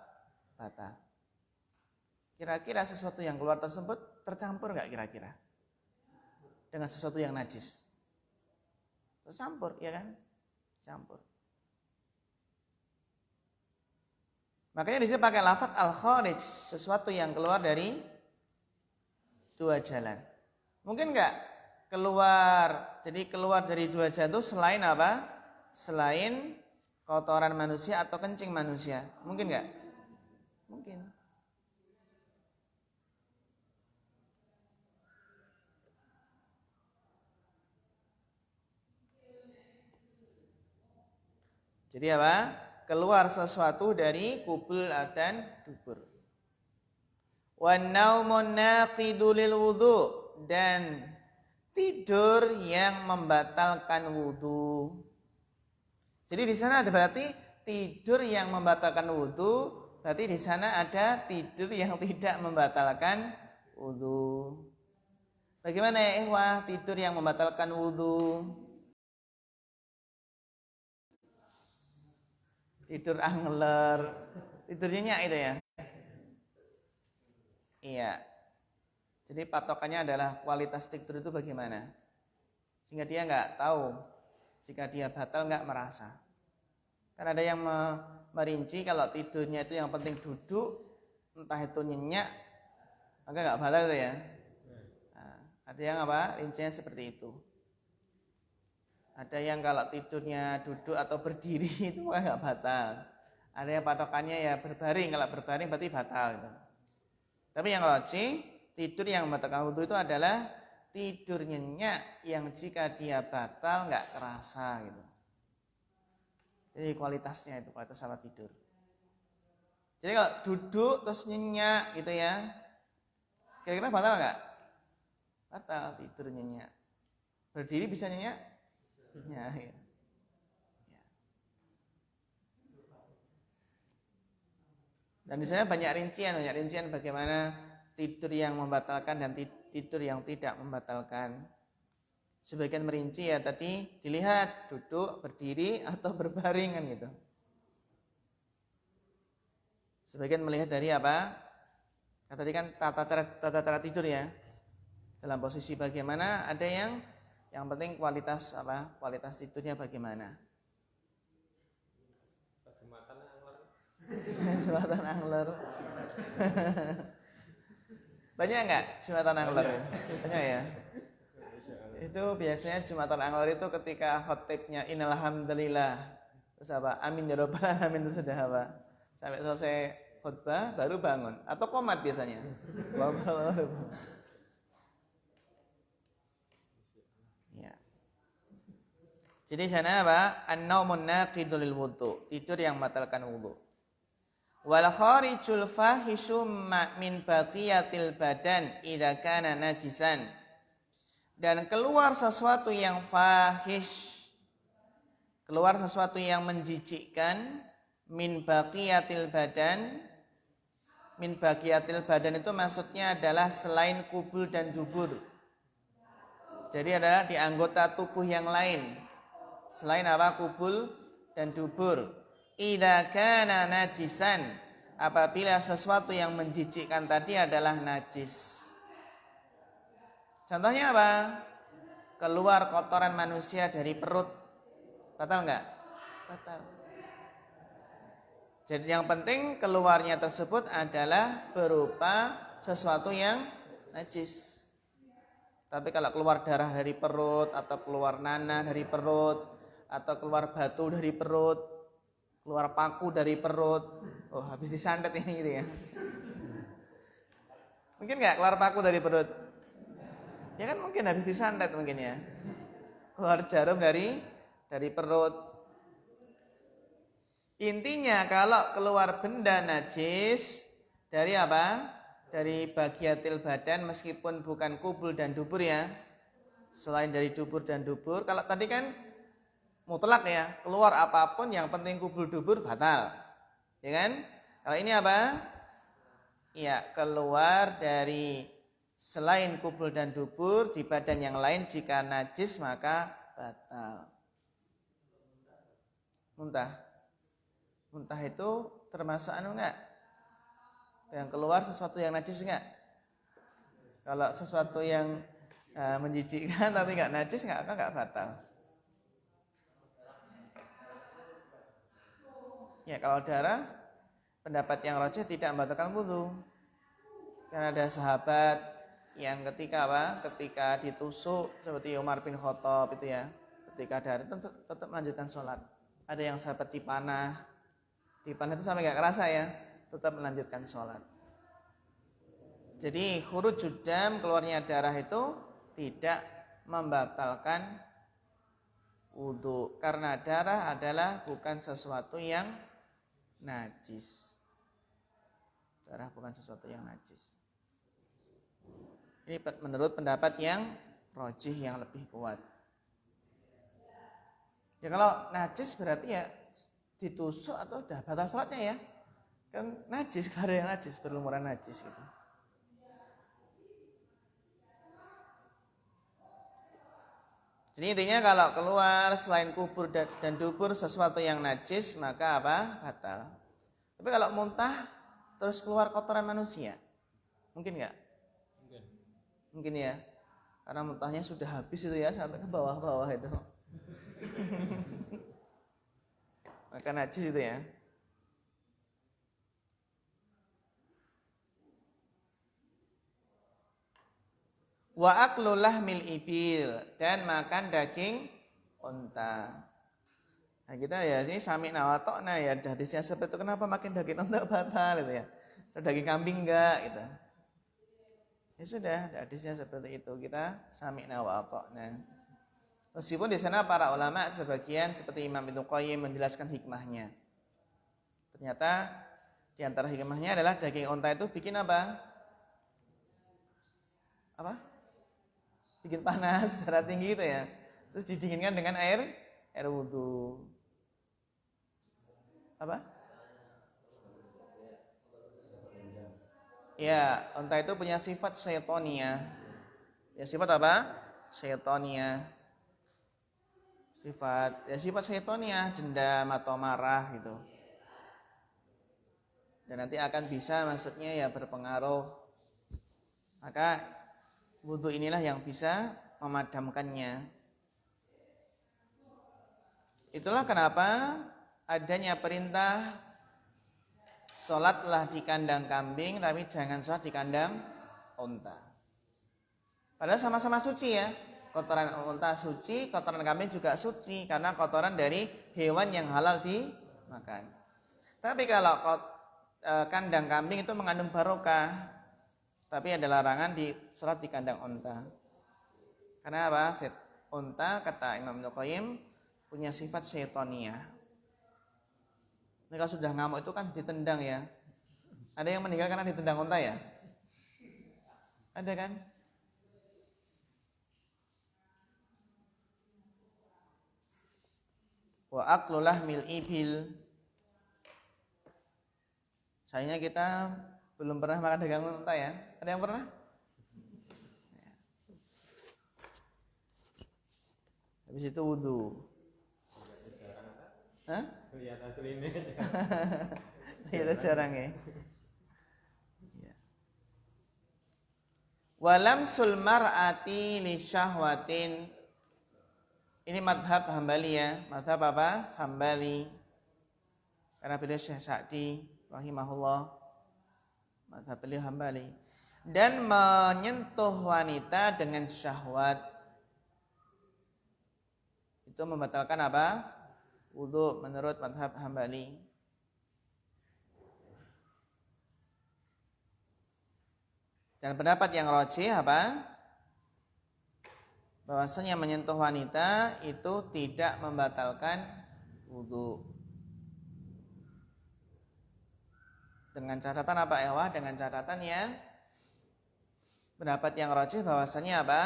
Batal. Kira-kira sesuatu yang keluar tersebut tercampur nggak kira-kira dengan sesuatu yang najis? Tercampur, ya kan? Campur. Makanya di sini pakai lafaz al-kharij, sesuatu yang keluar dari dua jalan. Mungkin enggak keluar, jadi keluar dari dua jalan itu selain apa? Selain kotoran manusia atau kencing manusia. Mungkin enggak? Mungkin. Jadi apa? Keluar sesuatu dari kubul dan dubur. Wan naumun naqidu lil wudu, dan tidur yang membatalkan wudu. Jadi di sana ada berarti tidur yang membatalkan wudu, berarti di sana ada tidur yang tidak membatalkan wudu. Bagaimana ya ikhwah tidur yang membatalkan wudu? Tidur angler, tidur nyenyak itu ya. Iya. Jadi patokannya adalah kualitas tidur itu bagaimana. Sehingga dia nggak tahu jika dia batal nggak merasa. Karena ada yang merinci kalau tidurnya itu yang penting duduk, entah itu nyenyak, maka nggak batal itu ya. Nah, ada yang apa? Rincian seperti itu. Ada yang kalau tidurnya duduk atau berdiri itu kan nggak batal. Ada yang patokannya ya berbaring, kalau berbaring berarti batal gitu. Tapi yang logik, tidur yang membatalkan wudu itu adalah tidur nyenyak yang jika dia batal nggak terasa gitu. Jadi kualitasnya itu kualitas salat tidur. Jadi kalau duduk terus nyenyak gitu ya, kira-kira batal nggak? Batal tidur nyenyak. Berdiri bisa nyenyak? Ya, ya. Dan di sana banyak rincian bagaimana tidur yang membatalkan dan tidur yang tidak membatalkan. Sebagian merinci ya tadi dilihat duduk, berdiri atau berbaring kan gitu. Sebagian melihat dari apa? Nah, tadi kan tata cara tidur ya. Dalam posisi bagaimana, ada yang penting kualitas tidurnya bagaimana. Jumatan angler. Banyak enggak Jumatan angler? Banyak ya. Itu biasanya Jumatan angler itu ketika khotibnya innalhamdulillah, terus apa? Amin ya rabbal alamin, itu sudah apa? Sampai selesai khutbah baru bangun atau qomat biasanya. Ya. Jadi sana apa? An-naumun naqidul lil wudu, tidur yang membatalkan wudu. Wal kharijul fahishu min baqiyatil badan idza kana najisan. Dan keluar sesuatu yang fahish, keluar sesuatu yang menjijikkan, min baqiyatil badan. Min baqiyatil badan itu maksudnya adalah selain kubul dan dubur. Jadi adalah di anggota tubuh yang lain selain apa? Kubul dan dubur. Idza kana najisan, apabila sesuatu yang menjijikkan tadi adalah najis. Contohnya apa? Keluar kotoran manusia dari perut. Batal enggak? Batal. Jadi yang penting keluarnya tersebut adalah berupa sesuatu yang najis. Tapi kalau keluar darah dari perut, atau keluar nanah dari perut, atau keluar batu dari perut, keluar paku dari perut, oh habis disantet ini gitu ya. Mungkin enggak keluar paku dari perut? Ya kan mungkin habis disantet mungkin ya. Keluar jarum dari perut. Intinya kalau keluar benda najis dari apa? Dari bagiatil badan, meskipun bukan kubul dan dubur ya. Selain dari dubur dan dubur, kalau tadi kan mutlak ya, keluar apapun yang penting kubul dubur batal. Ya kan? Kalau ini apa? Ya, keluar dari selain kubul dan dubur di badan yang lain, jika najis maka batal. Muntah itu termasuk enggak? Yang keluar sesuatu yang najis enggak? Kalau sesuatu yang menjijikkan tapi enggak najis enggak batal. Ya, kalau darah pendapat yang rajih tidak membatalkan wudu. Karena ada sahabat yang ketika ditusuk seperti Umar bin Khattab itu ya, ketika darah tetap melanjutkan sholat. Ada yang sahabat dipanah itu sampai nggak kerasa ya, tetap melanjutkan sholat. Jadi khurujud dam, keluarnya darah itu tidak membatalkan wudu, karena darah adalah bukan sesuatu yang najis. Darah bukan sesuatu yang najis. Ini menurut pendapat yang rajih, yang lebih kuat. Ya kalau najis berarti ya ditusuk atau udah batal sholatnya ya. Kan najis, kalau ada yang najis, berlumuran najis gitu. Jadi intinya kalau keluar selain kubur dan dubur sesuatu yang najis, maka apa? Batal. Tapi kalau muntah terus keluar kotoran manusia, mungkin nggak? Mungkin ya, karena muntahnya sudah habis itu ya, sampai ke bawah-bawah itu. Maka najis itu ya. Wa aklu lahmil ibil, dan makan daging unta. Nah kita ya ini sami nawatokna ya, hadisnya seperti itu. Kenapa makin daging unta batal itu ya? Atau daging kambing enggak gitu. Ya sudah, hadisnya seperti itu, kita sami'na wa ata'na. Meskipun di sana para ulama sebagian seperti Imam Ibnu Qayyim menjelaskan hikmahnya. Ternyata di antara hikmahnya adalah daging unta itu bikin apa? Bikin panas secara tinggi itu ya. Terus didinginkan dengan air wudu. Ya, unta itu punya sifat syaitonia. Ya, sifat apa? Syaitonia. Sifat syaitonia, dendam atau marah gitu. dan nanti akan bisa maksudnya ya berpengaruh. Maka wudu inilah yang bisa memadamkannya. Itulah kenapa adanya perintah sholatlah di kandang kambing tapi jangan sholat di kandang unta. Padahal sama-sama suci ya. Kotoran unta suci, kotoran kambing juga suci karena kotoran dari hewan yang halal dimakan. Tapi kalau kandang kambing itu mengandung barokah, tapi ada larangan di sholat di kandang unta. Karena apa? Unta kata Imam Ibnu Qayyim punya sifat syaitoniyah. Ini kalau sudah ngamuk itu kan ditendang ya. Ada yang meninggal karena ditendang unta ya? Ada kan? Wa aklu lahmil ibil. Sayangnya kita belum pernah makan daging unta ya. Ada yang pernah? Habis itu wudu. Hah? Lihat aslinya. Lihat jarang ya. Walamsul mar'ati li syahwatin. Ini madhab Hambali ya. Madhab apa? Hambali. Karena beliau Syekh Sa'di rahimahullah. Madhab beliau Hambali. Dan menyentuh wanita dengan syahwat. Itu membatalkan apa? Wudu menurut madhab Hambali. Dan pendapat yang rajih apa? Bahwasanya menyentuh wanita itu tidak membatalkan wudu. Dengan catatan apa ya? Dengan catatan ya. Pendapat yang rajih bahwasanya apa?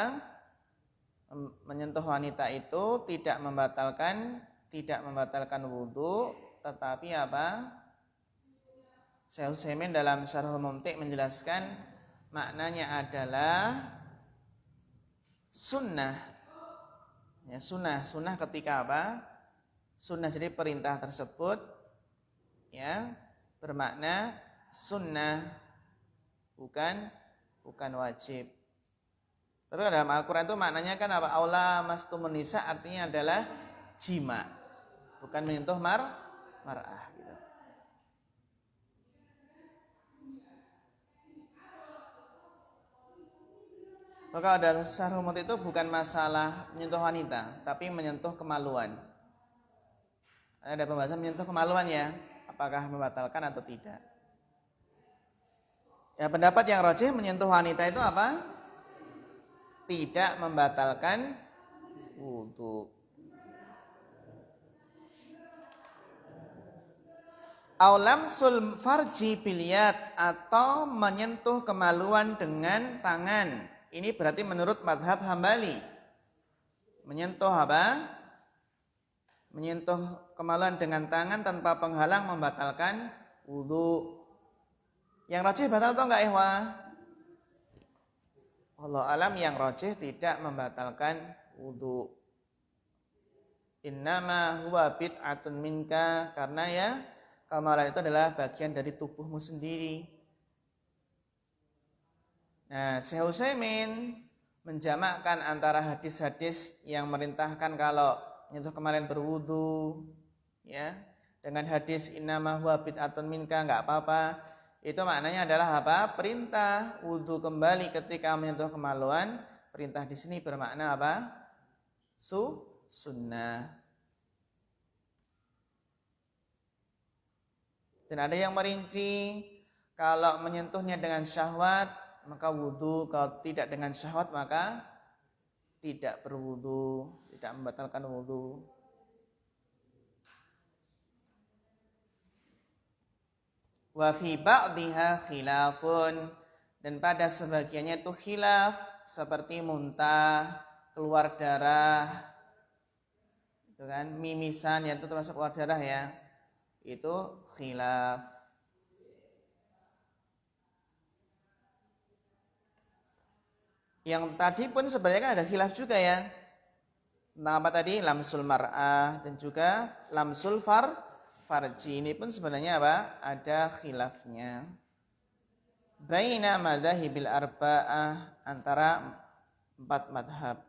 Menyentuh wanita itu tidak membatalkan wudu, tetapi apa? Syekh Utsaimin dalam Syarhul Mumti' menjelaskan maknanya adalah sunnah. Ya, sunnah ketika apa? Sunnah jadi perintah tersebut ya bermakna sunnah bukan wajib. Terus dalam Al-Qur'an itu maknanya kan apa? Aula mastumun nisa artinya adalah jima. Bukan menyentuh mar'ah gitu. Maka dalam Syarhul Mumti' itu bukan masalah menyentuh wanita, tapi menyentuh kemaluan. Ada pembahasan menyentuh kemaluan ya, apakah membatalkan atau tidak. Ya, pendapat yang rajih menyentuh wanita itu apa? Tidak membatalkan wudu. Aulamsul farji biliyat atau menyentuh kemaluan dengan tangan. Ini berarti menurut madhab Hambali. Menyentuh apa? Menyentuh kemaluan dengan tangan tanpa penghalang membatalkan wudu. Yang rajih batal atau enggak ihwa? Allah alam yang rajih tidak membatalkan wudu. Innama huwa bid'atun minka, karena ya kemaluan itu adalah bagian dari tubuhmu sendiri. Nah, Syekh Utsaimin menjamakkan antara hadis-hadis yang merintahkan kalau menyentuh kemaluan berwudu ya dengan hadis innama huwa bid'atun minka enggak apa-apa. Itu maknanya adalah apa? Perintah wudu kembali ketika menyentuh kemaluan. Perintah di sini bermakna apa? Sunnah. Dan ada yang merinci kalau menyentuhnya dengan syahwat maka wudu, kalau tidak dengan syahwat maka tidak berwudu, tidak membatalkan wudu. Wa fi ba'dihha khilafun, dan pada sebagiannya itu khilaf seperti muntah, keluar darah, itu kan mimisan yang itu termasuk keluar darah ya, itu khilaf. Yang tadi pun sebenarnya kan ada khilaf juga ya. Tentang apa tadi? Lamsul mar'ah dan juga lamsul farji ini pun sebenarnya apa? Ada khilafnya. Baina madhahibil arba'ah, antara 4 madhab.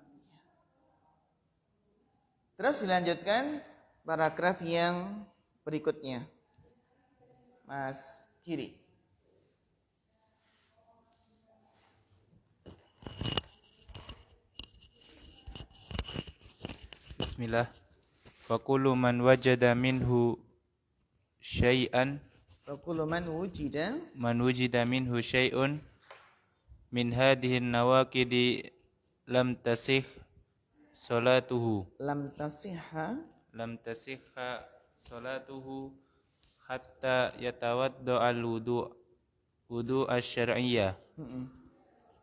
Terus dilanjutkan paragraf yang berikutnya. Mas Kiri. Bismillah. Fakulu man wajada minhu syai'an Fakulu man wujida minhu syai'un min hadhihi nawaqidi lam tasih salatuhu lam tasihha salatuhu hatta yatawadda al wudu asy-syar'iyyah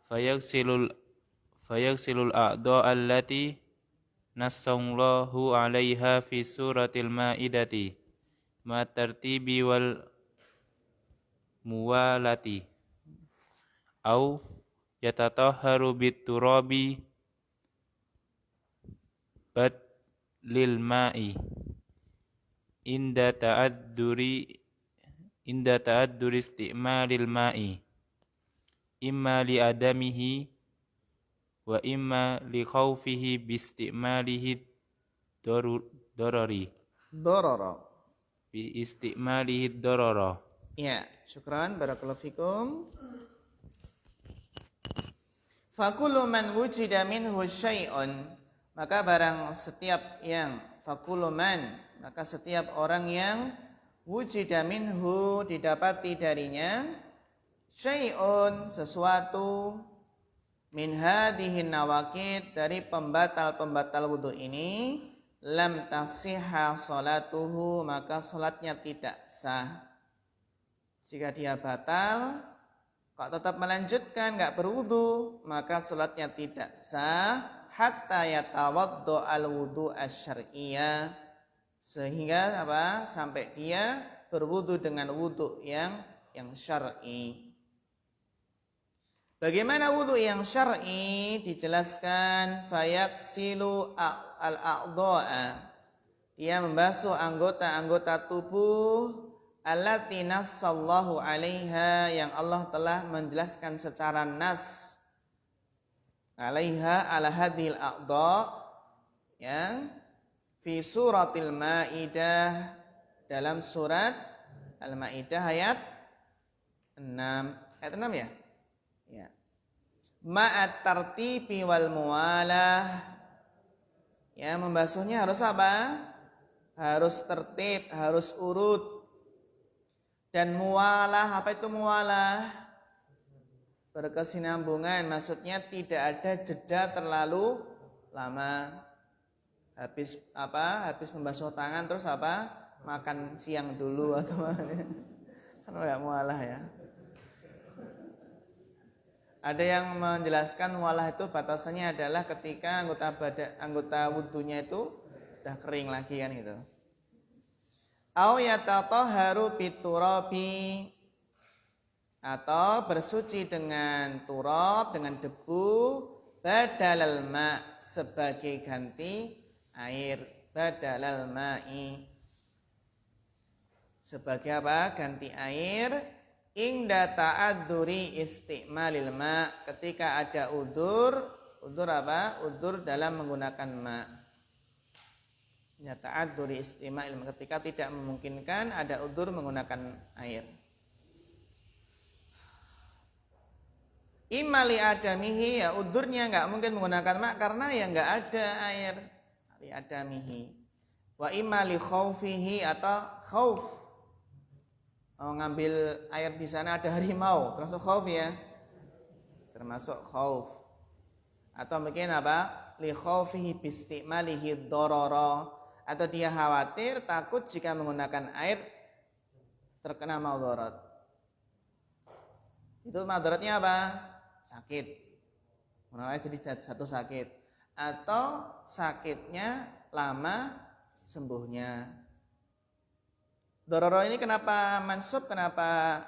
fayagsilul a'dha allati nassallahu 'alaiha fi suratil maidati ma tartibi wal muwalati au yatatahharu bit turabi bad lil ma'i inda ta'adduri isti'malil ma'i imma li adamihi wa imma li khawfihi bi istimalihi darari dororo. bi istimalihi darara. Ya, syukran, barakallahu fikum. Fakulu man wujida minhu syai'un, maka barang setiap yang fakulu man, maka setiap orang yang wujida minhu, didapati darinya syai'un, sesuatu, min hadhihi nawaqid, dari pembatal-pembatal wudu ini, lam tasihha salatuhu, maka salatnya tidak sah. Jika dia batal, kok tetap melanjutkan, enggak berwudu, maka salatnya tidak sah hatta yatawaddo al wudu asy-syar'iyyah, sehingga apa? Sampai dia berwudu dengan wudu yang syar'i. Bagaimana wudu yang syar'i? Dijelaskan fayaksilu al-a'dha'a. Dia membasuh anggota-anggota tubuh allati nassallahu 'alaiha, yang Allah telah menjelaskan secara nas 'alaiha ala hadhil a'dha', yang fi suratil Maidah, dalam surat Al-Maidah ayat 6. Ayat 6 ya? Ya. Ma'at tartibi wal muwalah. Ya, membasuhnya harus apa? Harus tertib, harus urut. Dan muwalah, apa itu muwalah? Berkesinambungan, maksudnya tidak ada jeda terlalu lama. Habis membasuh tangan terus apa? Makan siang dulu atau kan enggak muwalah ya. Ada yang menjelaskan muwalah itu batasannya adalah ketika anggota wudunya itu sudah kering lagi kan gitu. Au yatatahharu biturabi, atau bersuci dengan turab, dengan debu, badalal ma', sebagai ganti air, badalal ma'i, sebagai apa? Ganti air. Inda ta'adzuri isti'malil ma', ketika ada udzur apa? Udzur dalam menggunakan ma'. Ya, ta'adzuri isti'malil ma', ketika tidak memungkinkan, ada udzur menggunakan air. Imali adamihi, ya udzurnya enggak mungkin menggunakan ma' karena ya enggak ada air. Li adamihi. Wa imali khaufihi, atau khauf, ngambil air di sana ada harimau, termasuk khauf ya, termasuk khauf. Atau mungkin apa? Li khaufihi bistimalihi dororo, atau dia khawatir, takut jika menggunakan air terkena madarat. Itu madaratnya apa? Sakit. Menggunakan air jadi satu sakit, atau sakitnya lama sembuhnya. Dororo ini kenapa mansub, kenapa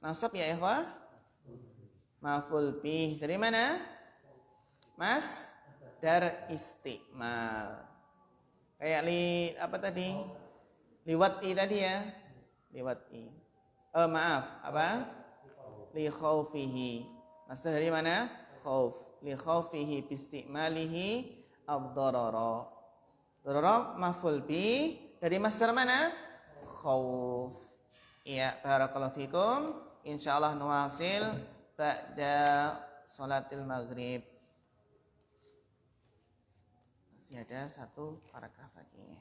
nasab ya ikhwah? Maf'ul bih. Dari mana? Mas dar istiqmal. Kayak apa tadi? Liwat i tadi ya. Liwat i. Maaf, apa? Li khaufihi. Masdar dari mana? Khauf. Li khaufihi bistimalihi ad-darara. Darara maf'ul bi dari masdar mana? Khauf. Iya, barakallahu fikum. Insyaallah nuwasil ba'da salatil maghrib. Masih ada satu paragraf lagi.